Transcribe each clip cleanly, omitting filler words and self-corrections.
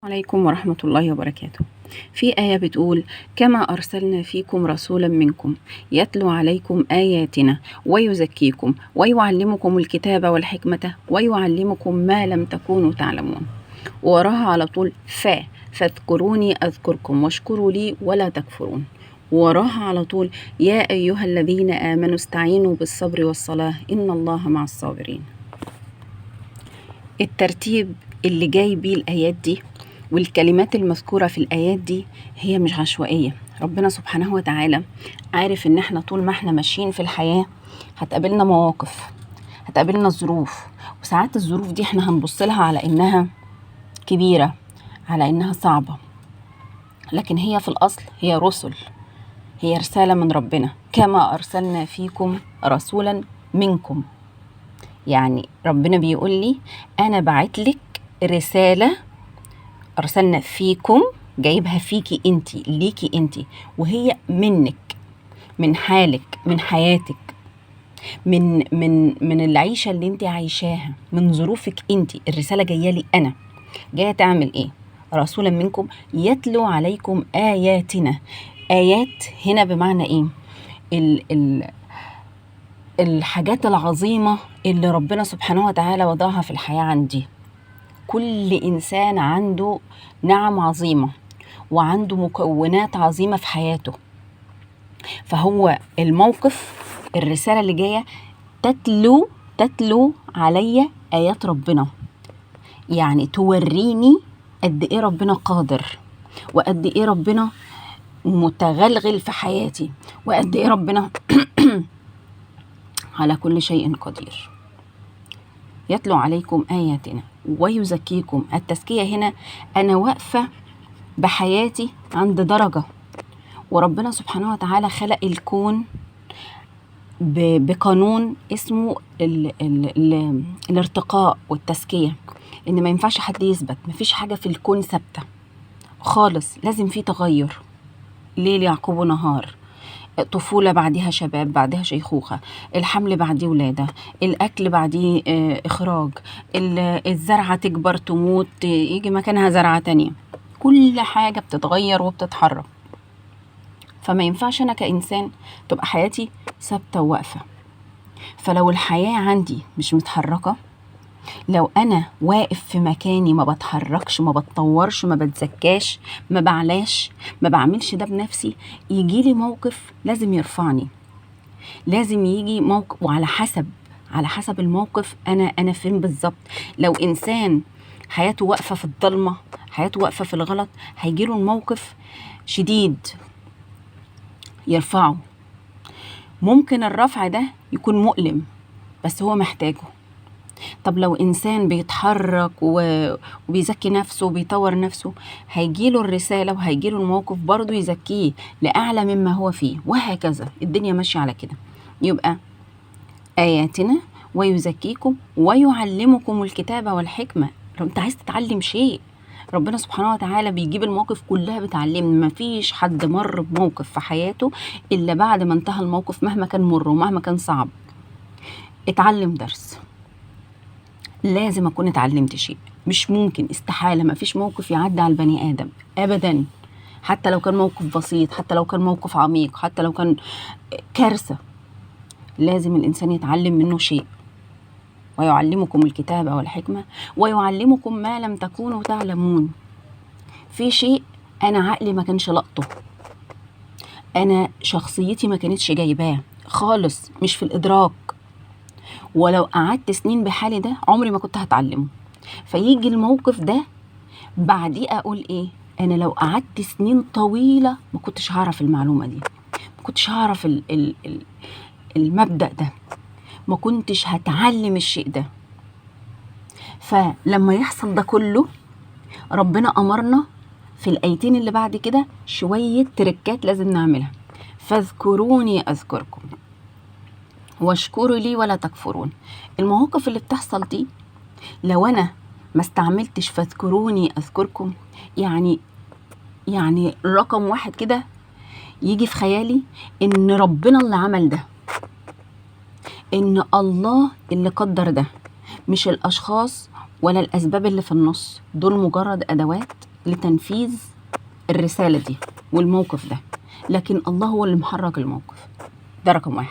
عليكم ورحمة الله وبركاته. في آية بتقول: كما أرسلنا فيكم رسولا منكم يتلو عليكم آياتنا ويزكيكم ويعلمكم الكتاب والحكمة ويعلمكم ما لم تكونوا تعلمون. وراها على طول فاذكروني أذكركم واشكروا لي ولا تكفرون. وراها على طول: يا أيها الذين آمنوا استعينوا بالصبر والصلاة إن الله مع الصابرين. الترتيب اللي جاي بيه الآيات دي والكلمات المذكورة في الآيات دي هي مش عشوائية. ربنا سبحانه وتعالى عارف إن احنا طول ما احنا ماشيين في الحياة هتقابلنا مواقف، هتقابلنا ظروف، وساعات الظروف دي احنا هنبص لها على إنها كبيرة، على إنها صعبة، لكن هي في الأصل هي رسل، هي رسالة من ربنا. كما أرسلنا فيكم رسولا منكم، يعني ربنا بيقول لي أنا بعتلك رسالة، أرسلنا فيكم، جايبها فيكي انتي، ليكي انتي، وهي منك، من حالك، من حياتك، من العيشة اللي انتي عايشاها، من ظروفك انتي. الرسالة جاية لي أنا، جاية تعمل ايه؟ رسولا منكم يتلو عليكم آياتنا. آيات هنا بمعنى ايه؟ الحاجات العظيمة اللي ربنا سبحانه وتعالى وضعها في الحياة عندي. كل إنسان عنده نعم عظيمة وعنده مكونات عظيمة في حياته، فهو الموقف، الرسالة اللي جاية تتلو علي آيات ربنا، يعني توريني قد إيه ربنا قادر، وقد إيه ربنا متغلغل في حياتي، وقد إيه ربنا على كل شيء قدير. يتلو عليكم آياتنا ويزكيكم. التزكية هنا أنا واقفة بحياتي عند درجة، وربنا سبحانه وتعالى خلق الكون بقانون اسمه الارتقاء والتزكية، إن ما ينفعش حد يثبت، مفيش حاجة في الكون ثابتة خالص، لازم في تغير، ليل يعقوب نهار، طفولة بعدها شباب بعدها شيخوخة، الحمل بعديه ولادة، الأكل بعديه إخراج، الزرعة تكبر تموت يجي مكانها زرعة تانية، كل حاجة بتتغير وبتتحرك. فما ينفعش أنا كإنسان تبقى حياتي ثابتة وواقفة. فلو الحياة عندي مش متحركة، لو أنا واقف في مكاني ما بتحركش، ما بتطورش، ما بتزكاش، ما بعلاش، ما بعملش ده بنفسي، يجيلي موقف لازم يرفعني، لازم يجي موقف، وعلى حسب الموقف أنا فين بالظبط. لو إنسان حياته واقفة في الضلمة، حياته واقفة في الغلط، هيجيله الموقف شديد يرفعه. ممكن الرفع ده يكون مؤلم بس هو محتاجه. طب لو إنسان بيتحرك وبيزكي نفسه وبيطور نفسه، هيجيله الرسالة وهيجيله الموقف برضو يزكيه لأعلى مما هو فيه، وهكذا الدنيا ماشية على كده. يبقى آياتنا ويزكيكم ويعلمكم الكتاب والحكمة. لو انت عايز تتعلم شيء، ربنا سبحانه وتعالى بيجيب الموقف كلها بتعلمنا. مفيش حد مر بموقف في حياته إلا بعد ما انتهى الموقف مهما كان مر ومهما كان صعب اتعلم درس، لازم أكون اتعلمت شيء. مش ممكن، استحالة، مفيش موقف يعدي على البني آدم أبدا، حتى لو كان موقف بسيط، حتى لو كان موقف عميق، حتى لو كان كارثة، لازم الإنسان يتعلم منه شيء. ويعلمكم الكتاب والحكمة ويعلمكم ما لم تكونوا تعلمون. في شيء أنا عقلي ما كانش لقطه، أنا شخصيتي ما كانتش جايباه خالص، مش في الإدراك، ولو قعدت سنين بحالي ده عمري ما كنت هتعلمه. فيجي الموقف ده بعديه أقول إيه؟ أنا لو قعدت سنين طويلة ما كنتش هعرف المعلومة دي، ما كنتش هعرف المبدأ ده، ما كنتش هتعلم الشيء ده. فلما يحصل ده كله، ربنا أمرنا في الآيتين اللي بعد كده شوية تركات لازم نعملها. فاذكروني أذكركم واشكروا لي ولا تكفرون. المواقف اللي بتحصل دي لو أنا ما استعملتش فاذكروني أذكركم، يعني رقم واحد كده يجي في خيالي إن ربنا اللي عمل ده، إن الله اللي قدر ده، مش الأشخاص ولا الأسباب اللي في النص، دول مجرد أدوات لتنفيذ الرسالة دي والموقف ده، لكن الله هو اللي محرك الموقف. ده رقم 1.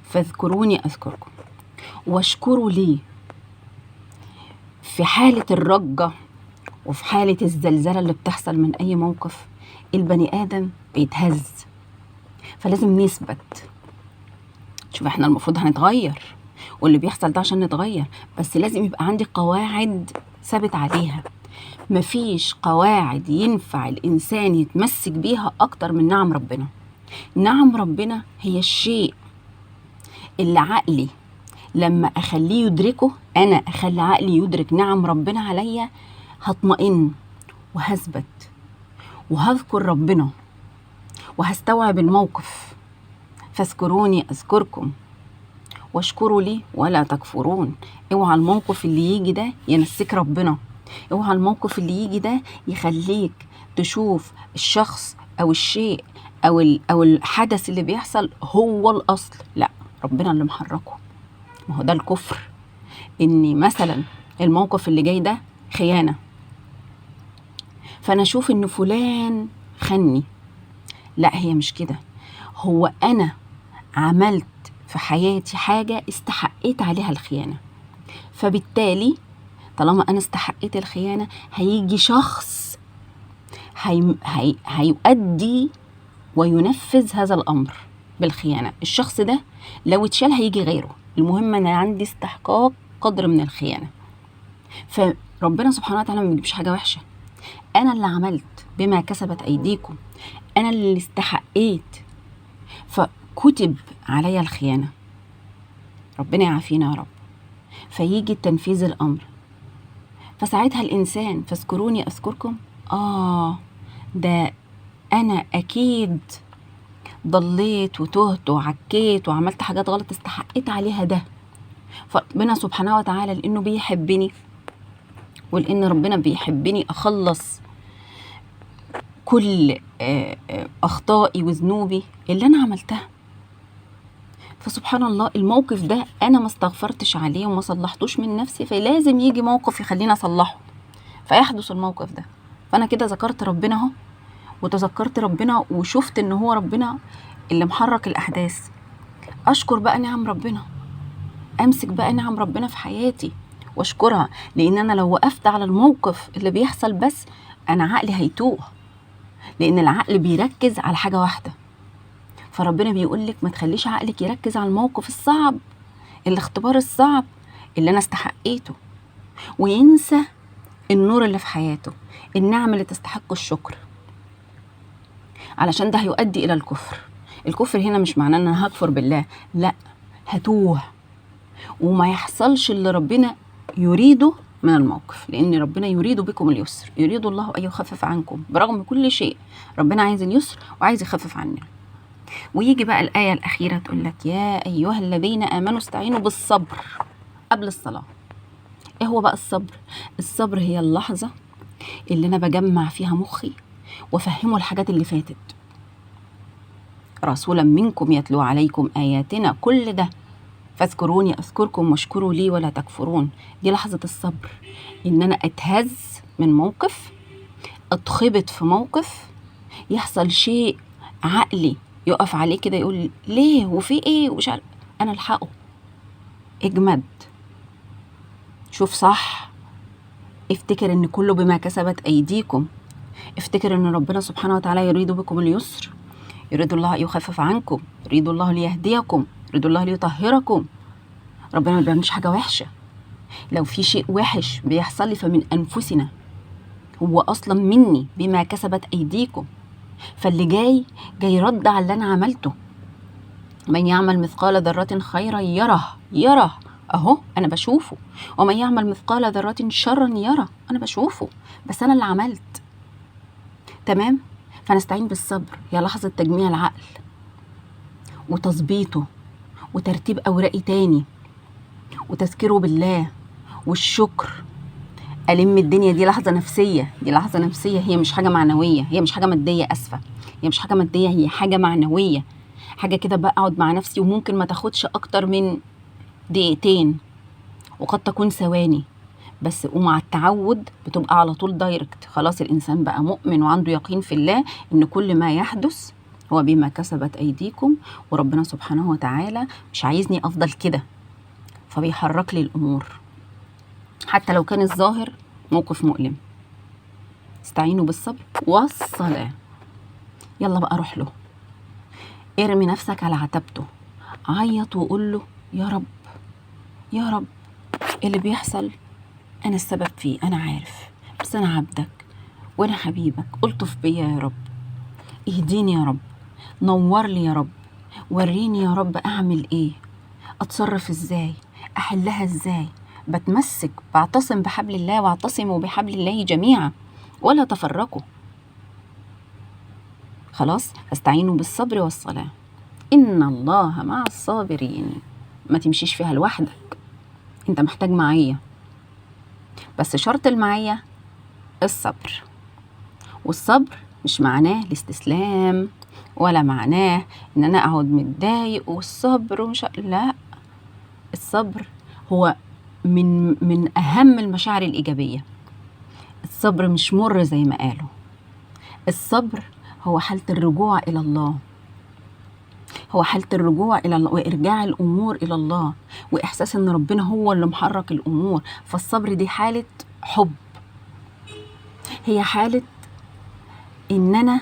فاذكروني أذكركم واشكروا لي. في حالة الرجة وفي حالة الزلزلة اللي بتحصل من أي موقف، البني آدم بيتهز، فلازم نثبت. شوف، احنا المفروض هنتغير، واللي بيحصل ده عشان نتغير، بس لازم يبقى عندي قواعد ثابت عليها. مفيش قواعد ينفع الإنسان يتمسك بيها أكتر من نعم ربنا. نعم ربنا هي الشيء اللي عقلي لما أخليه يدركه، أنا أخلي عقلي يدرك نعم ربنا عليا، هطمئن وهثبت وهذكر ربنا وهستوعب الموقف. فاذكروني أذكركم واشكروا لي ولا تكفرون. اوعى الموقف اللي يجي ده ينسيك ربنا، اوعى الموقف اللي يجي ده يخليك تشوف الشخص او الشيء او الحدث اللي بيحصل هو الاصل. لا، ربنا اللي محركه. ما هو ده الكفر، ان مثلا الموقف اللي جاي ده خيانة، فانا اشوف ان فلان خني. لا، هي مش كده. هو انا عملت في حياتي حاجة استحقيت عليها الخيانة، فبالتالي طالما أنا استحقيت الخيانة، هيجي شخص هيؤدي وينفذ هذا الأمر بالخيانة. الشخص ده لو اتشال هيجي غيره، المهم أنا عندي استحقاق قدر من الخيانة. فربنا سبحانه وتعالى ما بيجيبش حاجة وحشة. أنا اللي عملت بما كسبت أيديكم، أنا اللي استحقيت، فكتب عليا الخيانة. ربنا يعافينا يا رب. فيجي تنفيذ الأمر، فساعتها الإنسان فاذكروني أذكركم. ده أنا أكيد ضليت وتهت وعكيت وعملت حاجات غلط استحقيت عليها ده. فربنا سبحانه وتعالى لأنه بيحبني، ولأن ربنا بيحبني أخلص كل أخطائي وذنوبي اللي أنا عملتها. فسبحان الله، الموقف ده أنا ما استغفرتش عليه وما صلحتوش من نفسي، فلازم يجي موقف يخليني أصلحه، فيحدث الموقف ده. فأنا كده ذكرت ربنا اهو، وتذكرت ربنا وشفت إن هو ربنا اللي محرك الأحداث. أشكر بقى نعم ربنا، أمسك بقى نعم ربنا في حياتي وأشكرها، لأن أنا لو وقفت على الموقف اللي بيحصل بس، أنا عقلي هيتوه، لأن العقل بيركز على حاجة واحدة. فربنا بيقولك ما تخليش عقلك يركز على الموقف الصعب، الاختبار الصعب اللي أنا استحقيته، وينسى النور اللي في حياته، النعم اللي تستحق الشكر، علشان ده هيؤدي إلى الكفر. الكفر هنا مش معناه أن أنا هكفر بالله، لا، هتوه وما يحصلش اللي ربنا يريده من الموقف، لأن ربنا يريد بكم اليسر، يريد الله أن يخفف عنكم برغم كل شيء. ربنا عايز اليسر وعايز يخفف عننا. ويجي بقى الآية الأخيرة تقول لك يا أيها الذين آمنوا استعينوا بالصبر قبل الصلاة. إيه هو بقى الصبر؟ الصبر هي اللحظة اللي أنا بجمع فيها مخي وفهمه الحاجات اللي فاتت. رسولا منكم يتلو عليكم آياتنا، كل ده فاذكروني أذكركم واشكروا لي ولا تكفرون. دي لحظة الصبر، إن أنا أتهز من موقف، أتخبط في موقف، يحصل شيء عقلي يقف عليه كده يقول ليه وفي إيه ومش عارف، أنا ألحقه. اجمد، شوف صح، افتكر إن كله بما كسبت أيديكم، افتكر إن ربنا سبحانه وتعالى يريد بكم اليسر، يريد الله يخفف عنكم، يريد الله ليهديكم، يريد الله ليطهركم. ربنا ما بيعملش حاجة وحشة. لو في شيء وحش بيحصل لي فمن أنفسنا، هو أصلا مني، بما كسبت أيديكم. فاللي جاي رد على اللي أنا عملته. من يعمل مثقال ذرة خيرا يره أهو أنا بشوفه، ومن يعمل مثقال ذرة شرا يره أنا بشوفه، بس أنا اللي عملت. تمام؟ فنستعين بالصبر، هي لحظة تجميع العقل وتظبيطه وترتيب أوراقي تاني وتذكيره بالله والشكر. ألم الدنيا، دي لحظة نفسية، دي لحظة نفسية، هي مش حاجة معنوية، هي مش حاجة مادية، أسفة، هي مش حاجة مادية، هي حاجة معنوية. حاجة كده بقعد مع نفسي وممكن ما تاخدش أكتر من دقيقتين وقد تكون ثواني، بس ومع التعود بتبقى على طول دايركت، خلاص الإنسان بقى مؤمن وعنده يقين في الله إن كل ما يحدث هو بما كسبت أيديكم، وربنا سبحانه وتعالى مش عايزني أفضل كده، فبيحرك لي الأمور حتى لو كان الظاهر موقف مؤلم. استعينوا بالصبر والصلاة. يلا بقى روح له، ارمي نفسك على عتبته، عيط وقول له يا رب يا رب اللي بيحصل أنا السبب فيه، أنا عارف، بس أنا عبدك وأنا حبيبك، ألطف بيا يا رب، اهديني يا رب، نور لي يا رب، وريني يا رب أعمل إيه، أتصرف إزاي، أحلها إزاي. بتمسك، بعتصم بحبل الله، واعتصموا بحبل الله جميعا ولا تفرقوا. خلاص، استعينوا بالصبر والصلاة إن الله مع الصابرين. ما تمشيش فيها لوحدك، انت محتاج معية، بس شرط المعية الصبر. والصبر مش معناه الاستسلام، ولا معناه ان انا اقعد متضايق والصبر ومش لا. الصبر هو من اهم المشاعر الايجابية. الصبر مش مر زي ما قالوا. الصبر هو حالة الرجوع الى الله، هو حالة الرجوع إلى الله وإرجاع الأمور إلى الله، وإحساس إن ربنا هو اللي محرك الأمور. فالصبر دي حالة حب، هي حالة إن أنا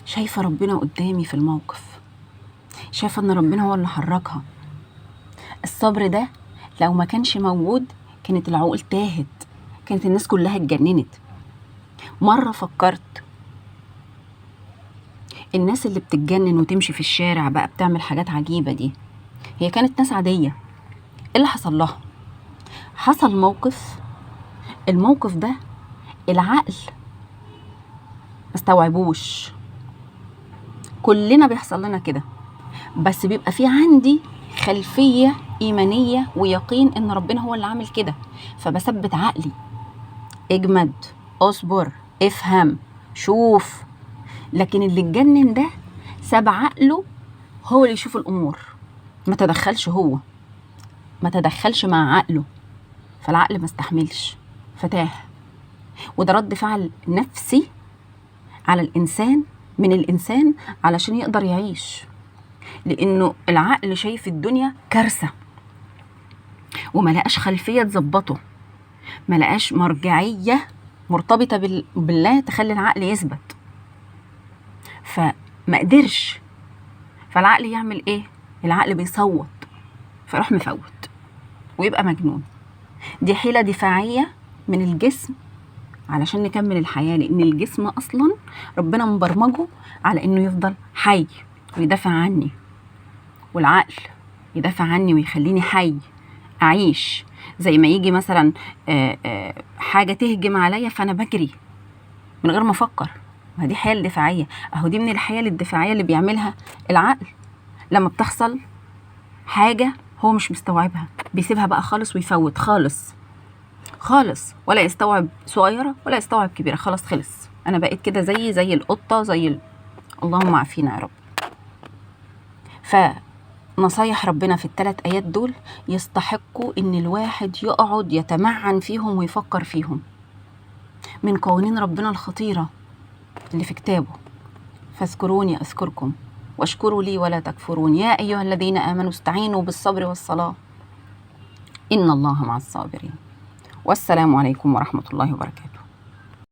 شايفة ربنا قدامي في الموقف، شايفة إن ربنا هو اللي حركها. الصبر ده لو ما كانش موجود كانت العقول تاهت، كانت الناس كلها اتجننت. مرة فكرت الناس اللي بتتجنن وتمشي في الشارع بقى بتعمل حاجات عجيبة دي، هي كانت ناس عادية. ايه اللي حصل لها؟ حصل موقف، الموقف ده العقل مستوعبوش. كلنا بيحصل لنا كده، بس بيبقى في عندي خلفية إيمانية ويقين إن ربنا هو اللي عامل كده، فبثبت عقلي، اجمد، اصبر، افهم، شوف. لكن اللي اتجنن ده ساب عقله هو اللي يشوف الأمور، ما تدخلش هو، ما تدخلش مع عقله، فالعقل ما استحملش فتاه. وده رد فعل نفسي على الإنسان من الإنسان علشان يقدر يعيش، لأنه العقل شايف الدنيا كارثة وما لقاش خلفية تظبطه، ما لقاش مرجعية مرتبطة بالله تخلي العقل يثبت، فما قدرش. فالعقل يعمل ايه؟ العقل بيصوت، فيروح مفوت ويبقى مجنون. دي حيلة دفاعية من الجسم علشان نكمل الحياة، لأن الجسم أصلا ربنا مبرمجه على إنه يفضل حي ويدافع عني، والعقل يدافع عني ويخليني حي أعيش. زي ما يجي مثلا حاجة تهجم عليا فأنا بجري من غير ما أفكر، ما دي حيل دفاعية. أهو دي من الحيل الدفاعية اللي بيعملها العقل لما بتحصل حاجة هو مش مستوعبها، بيسيبها بقى خالص ويفوت خالص خالص، ولا يستوعب صغيرة ولا يستوعب كبيرة، خلاص خلص. أنا بقيت كده زي القطة اللهم عافينا يا رب. فنصايح ربنا في ال3 آيات دول يستحقوا إن الواحد يقعد يتمعن فيهم ويفكر فيهم، من قوانين ربنا الخطيرة اللي في كتابه. فاذكروني أذكركم واشكروا لي ولا تكفرون يا أيها الذين آمنوا استعينوا بالصبر والصلاة إن الله مع الصابرين. والسلام عليكم ورحمة الله وبركاته.